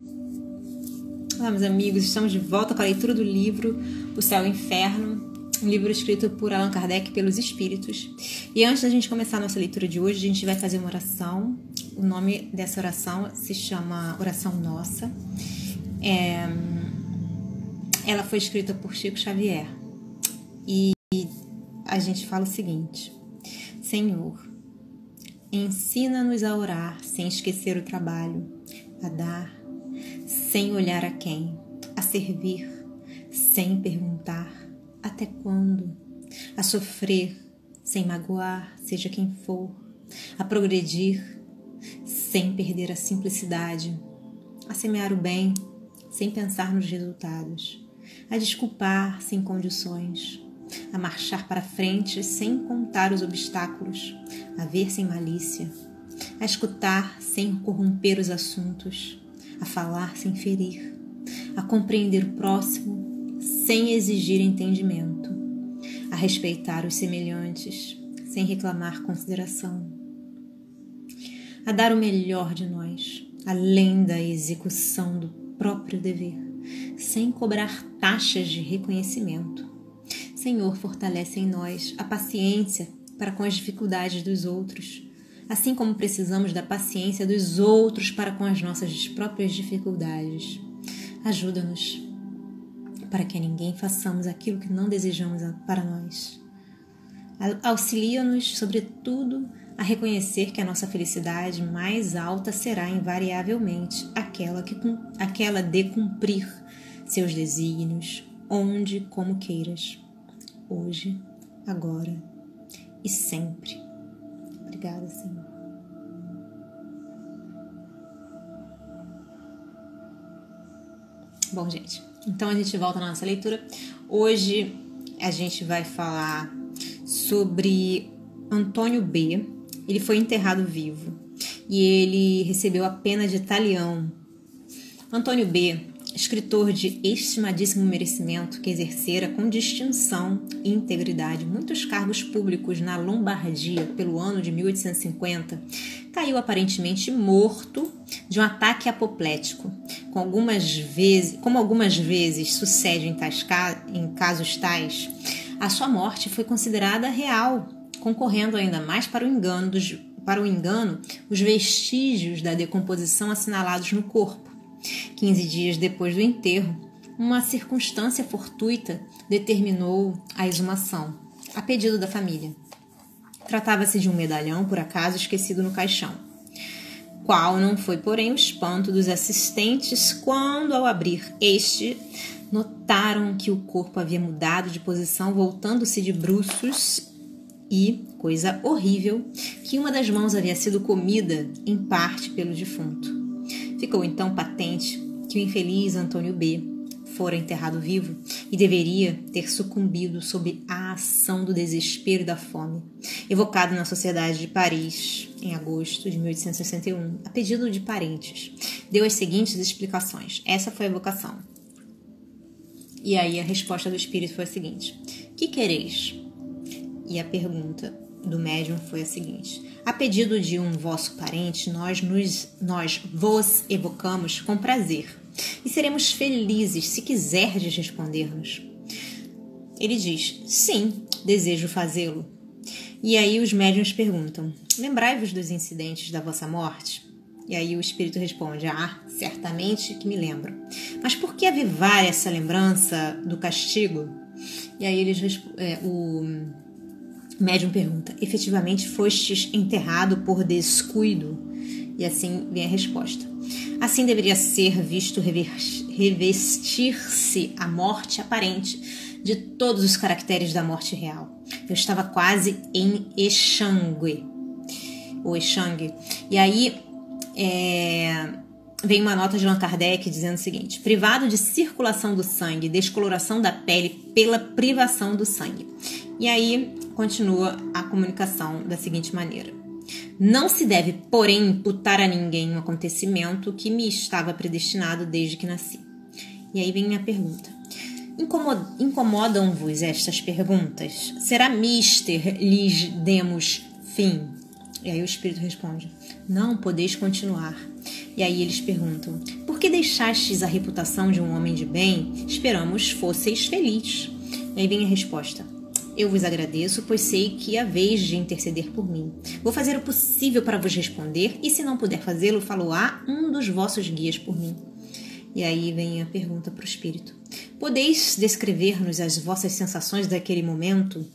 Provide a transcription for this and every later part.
Olá, meus amigos, estamos de volta com a leitura do livro O Céu e o Inferno, um livro escrito por Allan Kardec pelos Espíritos. E antes da gente começar a nossa leitura de hoje, a gente vai fazer uma oração. O nome dessa oração se chama Oração Nossa. Ela foi escrita por Chico Xavier. E a gente fala o seguinte: Senhor, ensina-nos a orar sem esquecer o trabalho, a dar sem olhar a quem, a servir sem perguntar até quando, a sofrer sem magoar, seja quem for, a progredir sem perder a simplicidade, a semear o bem sem pensar nos resultados, a desculpar sem condições, a marchar para frente sem contar os obstáculos, a ver sem malícia, a escutar sem corromper os assuntos, a falar sem ferir, a compreender o próximo sem exigir entendimento, a respeitar os semelhantes sem reclamar consideração, a dar o melhor de nós, além da execução do próprio dever, sem cobrar taxas de reconhecimento. Senhor, fortalece em nós a paciência para com as dificuldades dos outros, assim como precisamos da paciência dos outros para com as nossas próprias dificuldades. Ajuda-nos para que a ninguém façamos aquilo que não desejamos para nós. Auxilia-nos, sobretudo, a reconhecer que a nossa felicidade mais alta será invariavelmente aquela de cumprir seus desígnios, onde e como queiras, hoje, agora e sempre. Obrigada, Senhor. Bom, gente, então a gente volta na nossa leitura. Hoje a gente vai falar sobre Antônio B. Ele foi enterrado vivo e ele recebeu a pena de talião. Antônio B., escritor de estimadíssimo merecimento, que exercera com distinção e integridade muitos cargos públicos na Lombardia pelo ano de 1850, caiu aparentemente morto de um ataque apoplético. Como algumas vezes sucede em casos tais, a sua morte foi considerada real, concorrendo ainda mais para o engano os vestígios da decomposição assinalados no corpo. 15 dias depois do enterro, uma circunstância fortuita determinou a exumação, a pedido da família. Tratava-se de um medalhão, por acaso, esquecido no caixão, qual não foi, porém, o espanto dos assistentes quando, ao abrir este, notaram que o corpo havia mudado de posição, voltando-se de bruços e, coisa horrível, que uma das mãos havia sido comida, em parte, pelo defunto. Ficou então patente que o infeliz Antônio B. fora enterrado vivo e deveria ter sucumbido sob a ação do desespero e da fome, evocado na Sociedade de Paris, em agosto de 1861, a pedido de parentes. Deu as seguintes explicações. Essa foi a evocação. E aí a resposta do espírito foi a seguinte: que quereis? E a pergunta do médium foi a seguinte: a pedido de um vosso parente, nós vos evocamos com prazer e seremos felizes se quiserdes responder-nos. Ele diz: sim, desejo fazê-lo. E aí os médiuns perguntam: lembrai-vos dos incidentes da vossa morte? E aí o espírito responde: certamente que me lembro. Mas por que avivar essa lembrança do castigo? E aí o médium pergunta: efetivamente fostes enterrado por descuido? E assim vem a resposta: assim deveria ser visto revestir-se a morte aparente de todos os caracteres da morte real. Eu estava quase em exangue. E aí vem uma nota de Allan Kardec dizendo o seguinte: privado de circulação do sangue, descoloração da pele pela privação do sangue. E aí continua a comunicação da seguinte maneira: não se deve, porém, imputar a ninguém um acontecimento que me estava predestinado desde que nasci. E aí vem a pergunta: incomodam-vos estas perguntas? Será mister lhes demos fim? E aí o espírito responde: não podeis continuar. E aí eles perguntam: por que deixastes a reputação de um homem de bem, esperamos fosseis felizes. Aí vem a resposta. Eu vos agradeço, pois sei que haveis de interceder por mim. Vou fazer o possível para vos responder, e se não puder fazê-lo, falo-á um dos vossos guias por mim. E aí vem a pergunta para o espírito. Podeis descrever-nos as vossas sensações daquele momento?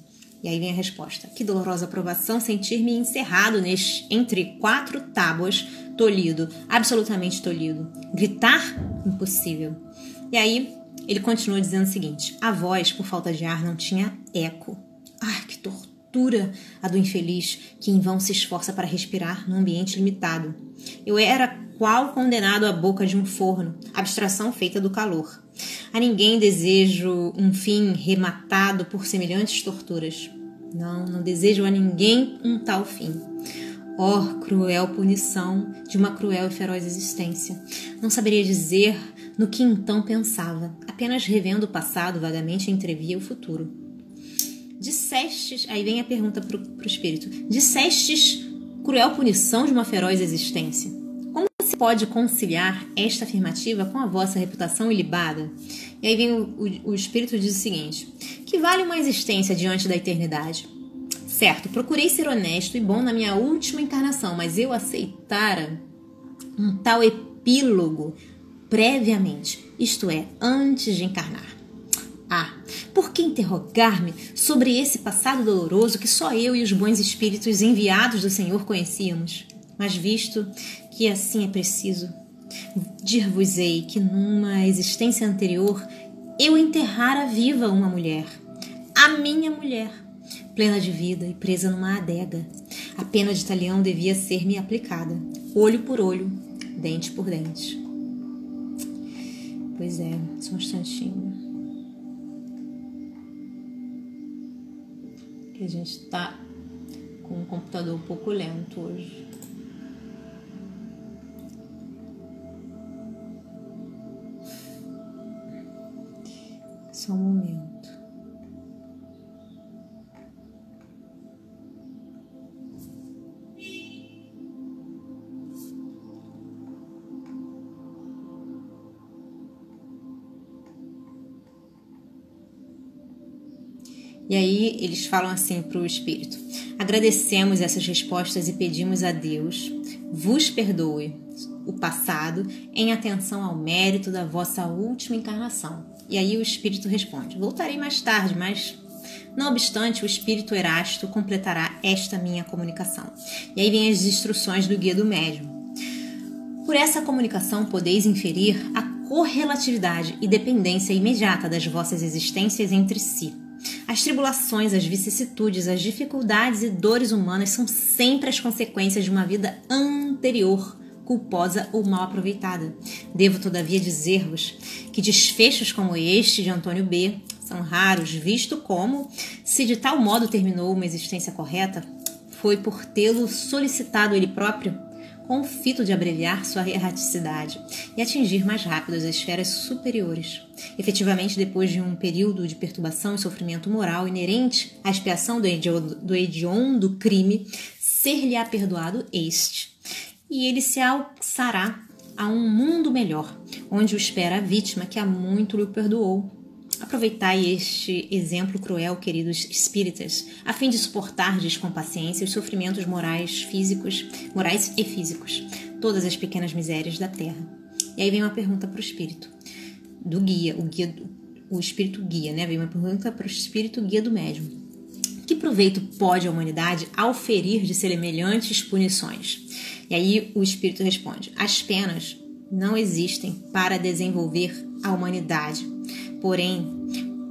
E aí vem a resposta. Que dolorosa provação sentir-me encerrado entre 4 tábuas, tolhido, absolutamente tolhido. Gritar? Impossível. E aí ele continua dizendo o seguinte. A voz, por falta de ar, não tinha eco. Ah, que tortura a do infeliz que em vão se esforça para respirar num ambiente limitado. Eu era qual condenado à boca de um forno, abstração feita do calor. A ninguém desejo um fim rematado por semelhantes torturas. Não desejo a ninguém um tal fim. Oh, cruel punição de uma cruel e feroz existência. Não saberia dizer no que então pensava. Apenas revendo o passado, vagamente entrevia o futuro. Dissestes... Aí vem a pergunta para o espírito. Dissestes cruel punição de uma feroz existência. Como se pode conciliar esta afirmativa com a vossa reputação ilibada? E aí vem o espírito diz o seguinte. Que vale uma existência diante da eternidade? Certo, procurei ser honesto e bom na minha última encarnação, mas eu aceitara um tal epílogo previamente, isto é, antes de encarnar. Ah, por que interrogar-me sobre esse passado doloroso que só eu e os bons espíritos enviados do Senhor conhecíamos? Mas visto que assim é preciso, dir-vos-ei que numa existência anterior eu enterrara viva uma mulher, a minha mulher, plena de vida e presa numa adega. A pena de talião devia ser-me aplicada, olho por olho, dente por dente. Pois é, só um instantinho. Que a gente tá com um computador um pouco lento hoje. Só um momento. E aí eles falam assim para o espírito. Agradecemos essas respostas e pedimos a Deus, vos perdoe o passado em atenção ao mérito da vossa última encarnação. E aí o espírito responde, voltarei mais tarde, mas não obstante o espírito Erasto completará esta minha comunicação. E aí vem as instruções do guia do médium. Por essa comunicação podeis inferir a correlatividade e dependência imediata das vossas existências entre si. As tribulações, as vicissitudes, as dificuldades e dores humanas são sempre as consequências de uma vida anterior, culposa ou mal aproveitada. Devo, todavia, dizer-vos que desfechos como este de Antônio B. são raros, visto como, se de tal modo terminou uma existência correta, foi por tê-lo solicitado ele próprio, com o fito de abreviar sua erraticidade e atingir mais rápido as esferas superiores. Efetivamente, depois de um período de perturbação e sofrimento moral inerente à expiação do hediondo crime, ser-lhe-á perdoado este, e ele se alçará a um mundo melhor, onde o espera a vítima que há muito lhe perdoou. Aproveitai este exemplo cruel, queridos espíritas, a fim de suportardes com paciência os sofrimentos morais e físicos, todas as pequenas misérias da terra. E aí vem uma pergunta para o espírito do guia, o espírito guia, né? Vem uma pergunta para o espírito guia do médium. Que proveito pode a humanidade auferir de semelhantes punições? E aí o espírito responde, as penas não existem para desenvolver a humanidade, porém,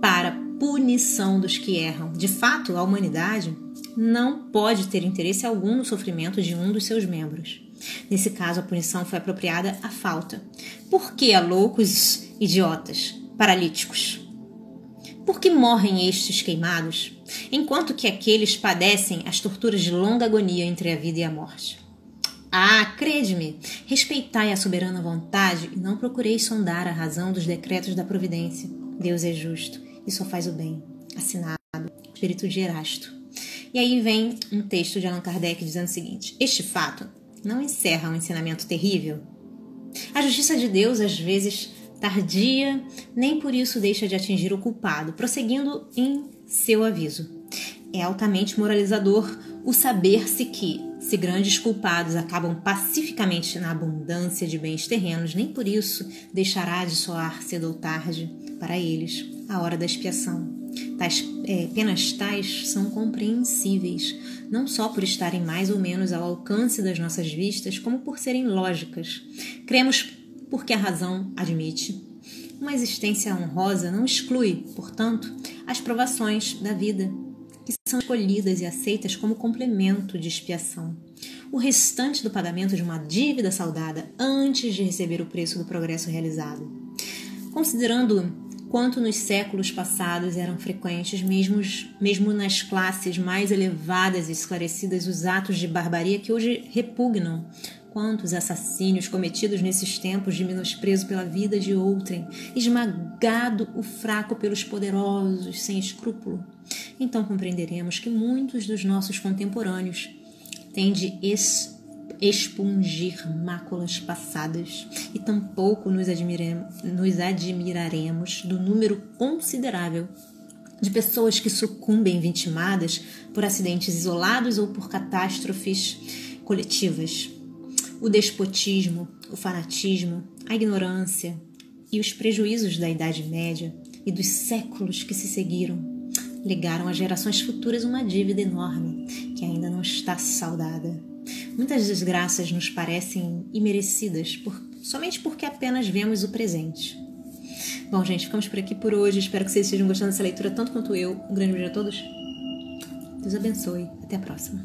para punição dos que erram. De fato, a humanidade não pode ter interesse algum no sofrimento de um dos seus membros. Nesse caso, a punição foi apropriada à falta. Por que a loucos, idiotas, paralíticos? Por que morrem estes queimados, enquanto que aqueles padecem as torturas de longa agonia entre a vida e a morte? Ah, crede-me, respeitai a soberana vontade e não procureis sondar a razão dos decretos da providência. Deus é justo e só faz o bem. Assinado, Espírito de Erasto. E aí vem um texto de Allan Kardec dizendo o seguinte, este fato não encerra um ensinamento terrível? A justiça de Deus, às vezes tardia, nem por isso deixa de atingir o culpado, prosseguindo em seu aviso. É altamente moralizador o saber-se que, se grandes culpados acabam pacificamente na abundância de bens terrenos, nem por isso deixará de soar cedo ou tarde para eles a hora da expiação. Penas tais são compreensíveis, não só por estarem mais ou menos ao alcance das nossas vistas, como por serem lógicas. Cremos porque a razão admite. Uma existência honrosa não exclui, portanto, as provações da vida, que são escolhidas e aceitas como complemento de expiação. O restante do pagamento de uma dívida saldada antes de receber o preço do progresso realizado. Considerando quanto nos séculos passados eram frequentes, mesmo nas classes mais elevadas e esclarecidas, os atos de barbaria que hoje repugnam, quantos assassínios cometidos nesses tempos de menosprezo pela vida de outrem, esmagado o fraco pelos poderosos sem escrúpulo. Então compreenderemos que muitos dos nossos contemporâneos têm de expungir máculas passadas e tampouco nos admiraremos do número considerável de pessoas que sucumbem vitimadas por acidentes isolados ou por catástrofes coletivas. O despotismo, o fanatismo, a ignorância e os prejuízos da Idade Média e dos séculos que se seguiram legaram às gerações futuras uma dívida enorme que ainda não está saldada. Muitas desgraças nos parecem imerecidas somente porque apenas vemos o presente. Bom, gente, ficamos por aqui por hoje. Espero que vocês estejam gostando dessa leitura tanto quanto eu. Um grande beijo a todos. Deus abençoe. Até a próxima.